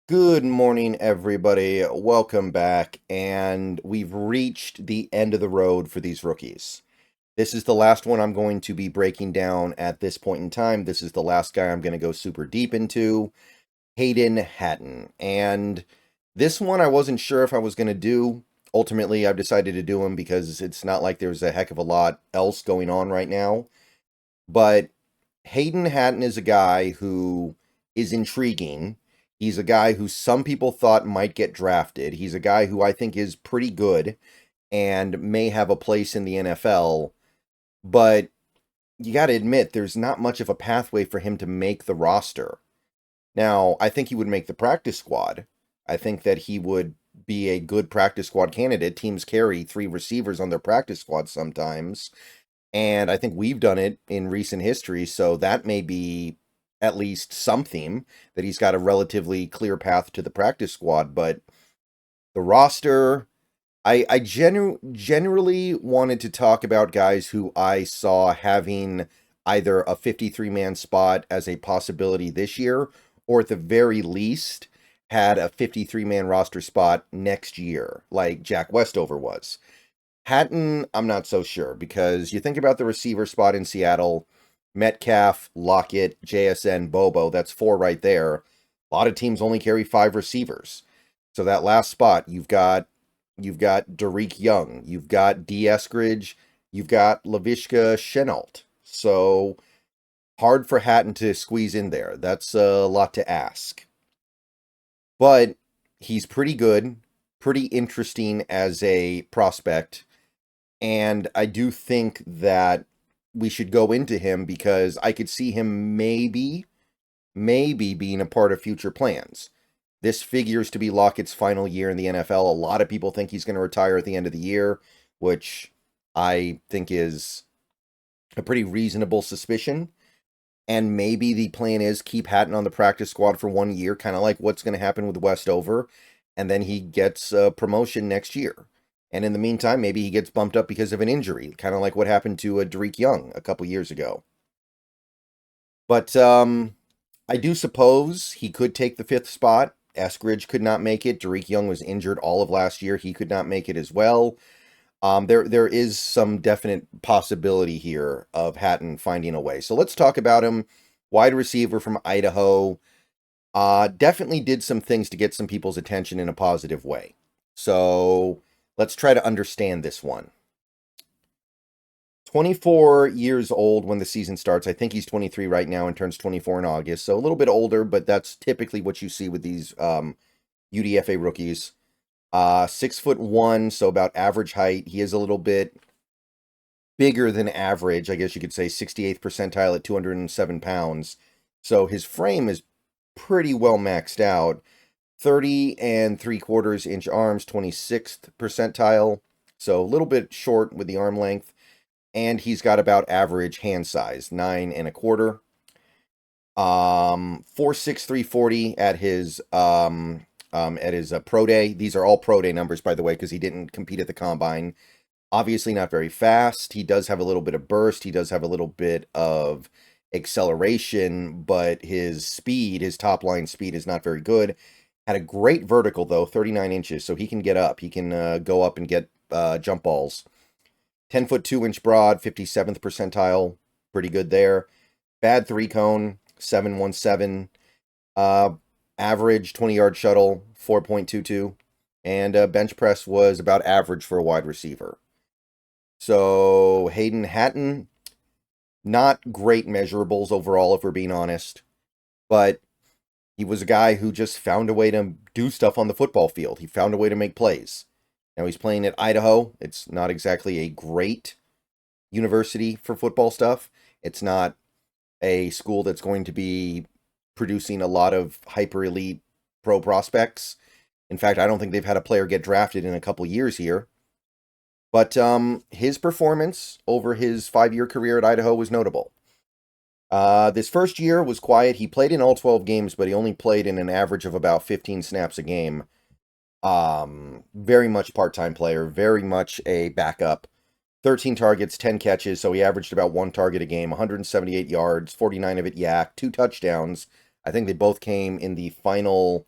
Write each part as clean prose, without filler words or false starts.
Good morning, everybody. Welcome back. And we've reached the end of the road for these rookies. This is the last one I'm going to be breaking down at this point in time. This is the last guy I'm going to go super deep into, Hayden Hatten. And this one I wasn't sure if I was going to do. Ultimately, I've decided to do him because it's not like there's a heck of a lot else going on right now. But Hayden Hatten is a guy who is intriguing. He's a guy who some people thought might get drafted. He's a guy who I think is pretty good and may have a place in the NFL. But you got to admit, there's not much of a pathway for him to make the roster. Now, I think he would make the practice squad. I think that he would be a good practice squad candidate. Teams carry 3 receivers on their practice squad sometimes. And I think we've done it in recent history, so that may be at least something that he's got a relatively clear path to the practice squad. But the roster, I generally wanted to talk about guys who I saw having either a 53-man spot as a possibility this year, or at the very least had a 53-man roster spot next year, like Jack Westover was. Hatten, I'm not so sure because you think about the receiver spot in Seattle, Metcalf, Lockett, JSN, Bobo, that's 4 right there. A lot of teams only carry 5 receivers. So that last spot, you've got Derek Young, you've got D. Eskridge, you've got Laviska Shenault. So hard for Hatten to squeeze in there. That's a lot to ask. But he's pretty good, pretty interesting as a prospect. And I do think that we should go into him because I could see him maybe being a part of future plans. This figures to be Lockett's final year in the NFL. A lot of people think he's going to retire at the end of the year, which I think is a pretty reasonable suspicion. And maybe the plan is keep Hatten on the practice squad for 1 year, kind of like what's going to happen with Westover, and then he gets a promotion next year. And in the meantime, maybe he gets bumped up because of an injury, kind of like what happened to Derek Young a couple years ago. But I do suppose he could take the 5th spot. Eskridge could not make it. Derek Young was injured all of last year. He could not make it as well. There is some definite possibility here of Hatten finding a way. So let's talk about him. Wide receiver from Idaho. Definitely did some things to get some people's attention in a positive way. So let's try to understand this one. 24 years old when the season starts. I think he's 23 right now and turns 24 in August. So a little bit older, but that's typically what you see with these UDFA rookies. 6'1", so about average height. He is a little bit bigger than average, I guess you could say, 68th percentile at 207 pounds. So his frame is pretty well maxed out. 30 and 3/4 inch arms, 26th percentile. So a little bit short with the arm length. And he's got about average hand size, 9 1/4. 4'6", 340 at his pro day. These are all pro day numbers, by the way, because he didn't compete at the combine. Obviously not very fast. He does have a little bit of burst. He does have a little bit of acceleration, but his speed, his top line speed is not very good. Had a great vertical, though, 39 inches, so he can get up. He can go up and get jump balls. 10-foot 2-inch broad, 57th percentile. Pretty good there. Bad 3-cone, 717. Average 20-yard shuttle, 4.22. And bench press was about average for a wide receiver. So Hayden Hatten, not great measurables overall, if we're being honest. But he was a guy who just found a way to do stuff on the football field. He found a way to make plays. Now he's playing at Idaho. It's not exactly a great university for football stuff. It's not a school that's going to be producing a lot of hyper elite pro prospects. In fact, I don't think they've had a player get drafted in a couple years here. But his performance over his 5-year career at Idaho was notable. This first year was quiet. He played in all 12 games, but he only played in an average of about 15 snaps a game. Very much part-time player, very much a backup. 13 targets, 10 catches, so he averaged about 1 target a game, 178 yards, 49 of it yak, 2 touchdowns. I think they both came in the final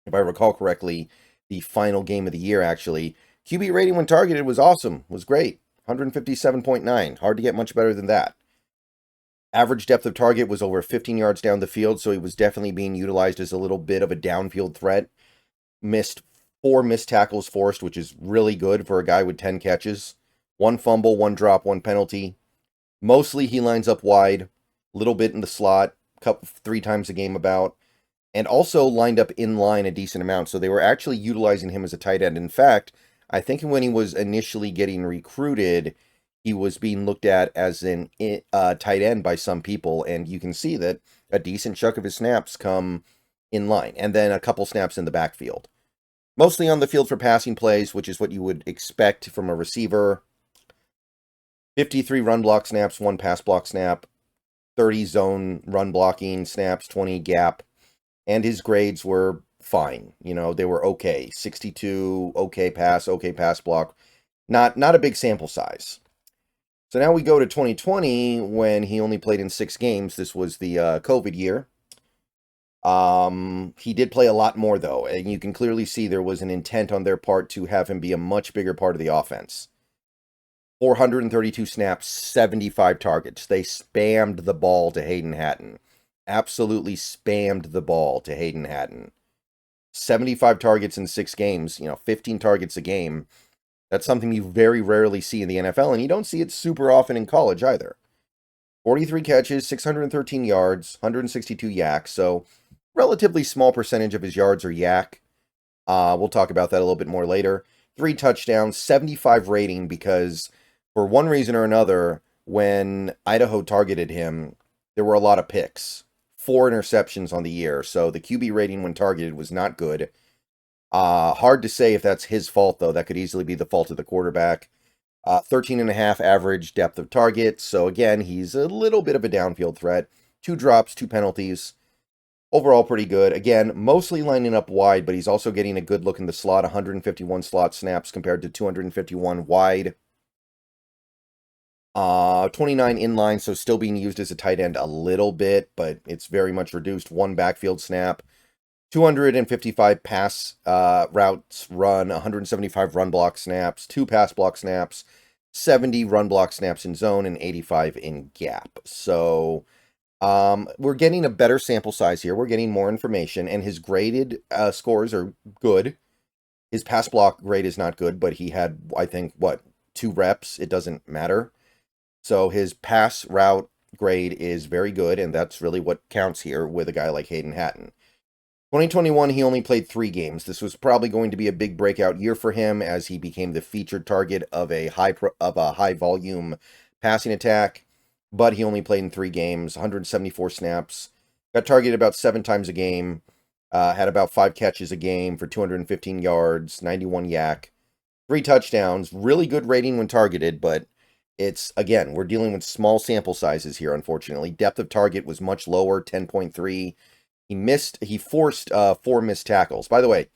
if I recall correctly, the final game of the year, actually. QB rating when targeted was awesome, was great. 157.9. Hard to get much better than that. Average depth of target was over 15 yards down the field, so he was definitely being utilized as a little bit of a downfield threat. Missed 4 missed tackles forced, which is really good for a guy with 10 catches. 1 fumble, 1 drop, 1 penalty. Mostly he lines up wide, a little bit in the slot, 3 times a game about, and also lined up in line a decent amount. So they were actually utilizing him as a tight end. In fact, I think when he was initially getting recruited, he was being looked at as an tight end by some people, and you can see that a decent chunk of his snaps come in line, and then a couple snaps in the backfield. Mostly on the field for passing plays, which is what you would expect from a receiver. 53 run block snaps, 1 pass block snap, 30 zone run blocking snaps, 20 gap, and his grades were fine. You know, they were okay. 62, okay pass block. Not a big sample size. So now we go to 2020 when he only played in 6 games. This was the COVID year. He did play a lot more, though, and you can clearly see there was an intent on their part to have him be a much bigger part of the offense. 432 snaps, 75 targets. They spammed the ball to Hayden Hatten. Absolutely spammed the ball to Hayden Hatten. 75 targets in 6 games, 15 targets a game. That's something you very rarely see in the NFL, and you don't see it super often in college either. 43 catches, 613 yards, 162 yak, so relatively small percentage of his yards are yak. We'll talk about that a little bit more later. 3 touchdowns, 75 rating, because for one reason or another, when Idaho targeted him, there were a lot of picks. 4 interceptions on the year, so the QB rating when targeted was not good. Hard to say if that's his fault, though. That could easily be the fault of the quarterback. 13.5 average depth of target. So again, he's a little bit of a downfield threat. 2 drops, 2 penalties. Overall, pretty good. Again, mostly lining up wide, but he's also getting a good look in the slot. 151 slot snaps compared to 251 wide. 29 inline, so still being used as a tight end a little bit, but it's very much reduced. 1 backfield snap. 255 pass routes run, 175 run block snaps, 2 pass block snaps, 70 run block snaps in zone, and 85 in gap. So we're getting a better sample size here. We're getting more information, and his graded scores are good. His pass block grade is not good, but he had, I think, 2 reps? It doesn't matter. So his pass route grade is very good, and that's really what counts here with a guy like Hayden Hatten. 2021, he only played 3 games. This was probably going to be a big breakout year for him as he became the featured target of a high volume passing attack. But he only played in 3 games, 174 snaps, got targeted about 7 times a game, had about 5 catches a game for 215 yards, 91 yak, 3 touchdowns, really good rating when targeted, but it's, again, we're dealing with small sample sizes here, unfortunately. Depth of target was much lower, 10.3. He forced 4 missed tackles. By the way,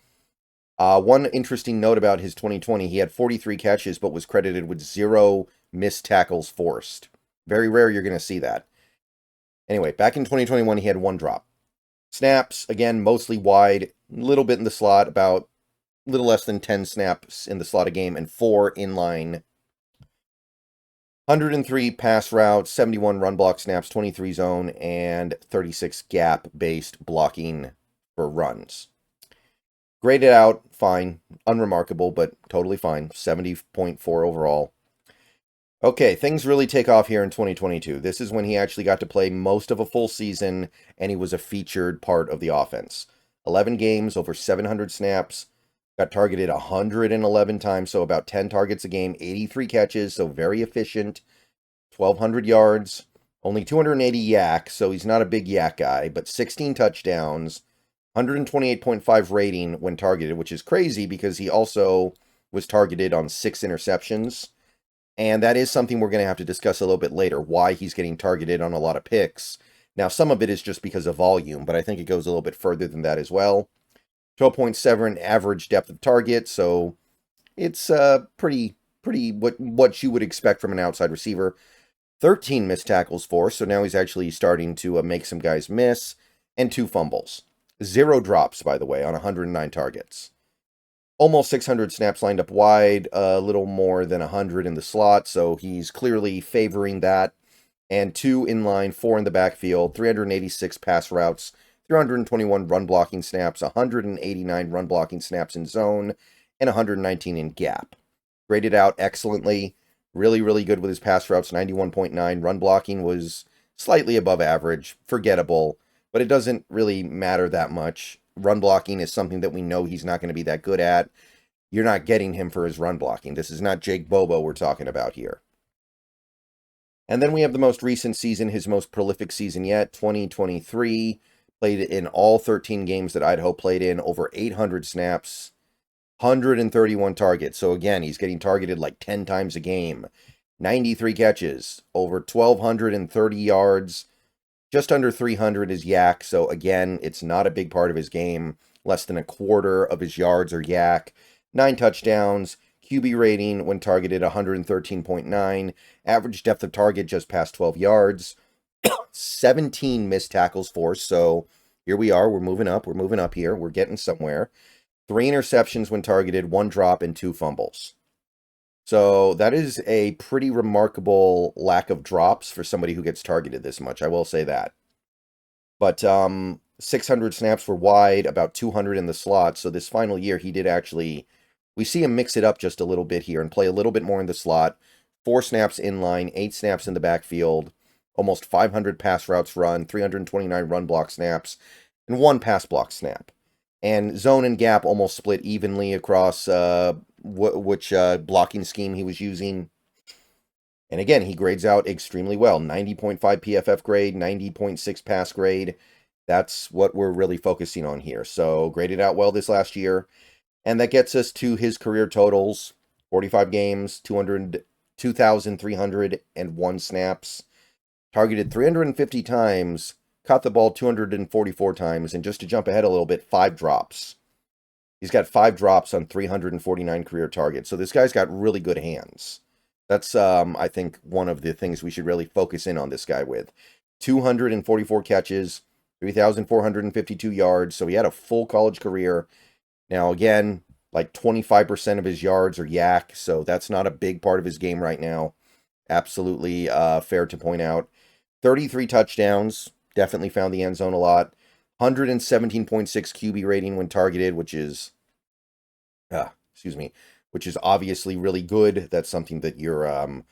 one interesting note about his 2020, he had 43 catches, but was credited with 0 missed tackles forced. Very rare you're going to see that. Anyway, back in 2021, he had 1 drop. Snaps, again, mostly wide, a little bit in the slot, about a little less than 10 snaps in the slot a game, and 4 inline. 103 pass routes, 71 run block snaps, 23 zone, and 36 gap-based blocking for runs. Graded out, fine. Unremarkable, but totally fine. 70.4 overall. Okay, things really take off here in 2022. This is when he actually got to play most of a full season, and he was a featured part of the offense. 11 games, over 700 snaps. Got targeted 111 times, so about 10 targets a game, 83 catches, so very efficient, 1,200 yards, only 280 yak, so he's not a big yak guy, but 16 touchdowns, 128.5 rating when targeted, which is crazy because he also was targeted on 6 interceptions, and that is something we're going to have to discuss a little bit later, why he's getting targeted on a lot of picks. Now, some of it is just because of volume, but I think it goes a little bit further than that as well. 12.7 average depth of target, so it's pretty what you would expect from an outside receiver. 13 missed tackles forced, so now he's actually starting to make some guys miss, and 2 fumbles. 0 drops, by the way, on 109 targets. Almost 600 snaps lined up wide, a little more than 100 in the slot, so he's clearly favoring that. And 2 in line, 4 in the backfield, 386 pass routes, 321 run blocking snaps, 189 run blocking snaps in zone, and 119 in gap. Graded out excellently. Really, really good with his pass routes, 91.9. Run blocking was slightly above average, forgettable, but it doesn't really matter that much. Run blocking is something that we know he's not going to be that good at. You're not getting him for his run blocking. This is not Jake Bobo we're talking about here. And then we have the most recent season, his most prolific season yet, 2023. Played in all 13 games that Idaho played in, over 800 snaps, 131 targets. So again, he's getting targeted like 10 times a game. 93 catches, over 1,230 yards, just under 300 is yak. So again, it's not a big part of his game. Less than a quarter of his yards are yak. 9 touchdowns. QB rating when targeted 113.9. Average depth of target just past 12 yards. 17 missed tackles forced. So here we are. We're moving up. We're moving up here. We're getting somewhere. 3 interceptions when targeted, 1 drop, and 2 fumbles. So that is a pretty remarkable lack of drops for somebody who gets targeted this much. I will say that. But 600 snaps were wide, about 200 in the slot. So this final year, he did actually... We see him mix it up just a little bit here and play a little bit more in the slot. 4 snaps in line, 8 snaps in the backfield, almost 500 pass routes run, 329 run block snaps, and 1 pass block snap. And zone and gap almost split evenly across which blocking scheme he was using. And again, he grades out extremely well. 90.5 PFF grade, 90.6 pass grade. That's what we're really focusing on here. So graded out well this last year. And that gets us to his career totals. 45 games, 2,301 snaps. Targeted 350 times. Caught the ball 244 times. And just to jump ahead a little bit, 5 drops. He's got 5 drops on 349 career targets. So this guy's got really good hands. That's, I think, one of the things we should really focus in on this guy with. 244 catches, 3,452 yards. So he had a full college career. Now, again, like 25% of his yards are yak, so that's not a big part of his game right now. Absolutely fair to point out. 33 touchdowns, definitely found the end zone a lot. 117.6 QB rating when targeted, which is, which is obviously really good. That's something that you're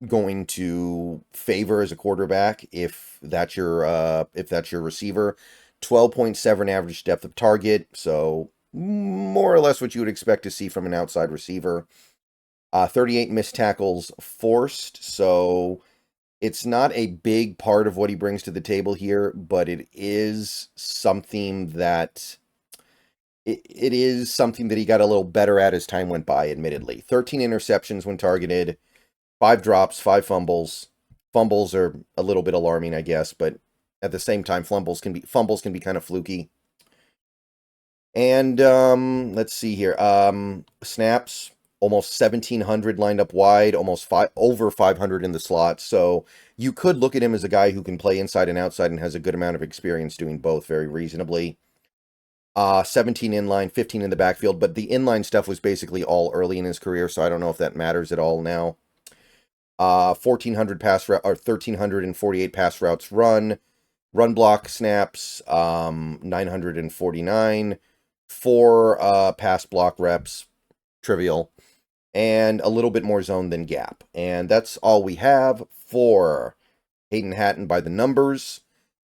going to favor as a quarterback if that's your receiver. 12.7 average depth of target, so more or less what you would expect to see from an outside receiver. 38 missed tackles forced, so it's not a big part of what he brings to the table here, but it is something that it is something that he got a little better at as time went by, admittedly. 13 interceptions when targeted, 5 drops, 5 fumbles. Fumbles are a little bit alarming, I guess, but at the same time, fumbles can be kind of fluky. And let's see here. Snaps, almost 1,700 lined up wide, over 500 in the slot. So you could look at him as a guy who can play inside and outside and has a good amount of experience doing both very reasonably. 17 inline, 15 in the backfield, but the inline stuff was basically all early in his career, so I don't know if that matters at all now. 1,348 pass routes run block snaps, 949, 4 pass block reps, trivial, and a little bit more zone than gap. And that's all we have for Hayden Hatten by the numbers.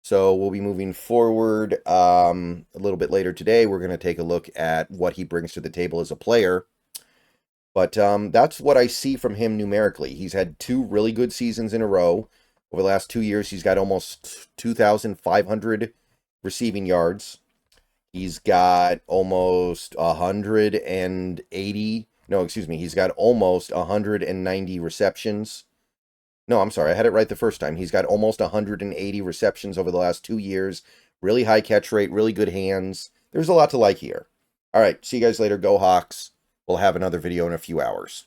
So we'll be moving forward a little bit later today. We're going to take a look at what he brings to the table as a player. But that's what I see from him numerically. He's had 2 really good seasons in a row. Over the last 2 years, he's got almost 2,500 receiving yards. He's got almost 180. No, excuse me. He's got almost 190 receptions. No, I'm sorry. I had it right the first time. He's got almost 180 receptions over the last 2 years. Really high catch rate, really good hands. There's a lot to like here. All right. See you guys later. Go Hawks. We'll have another video in a few hours.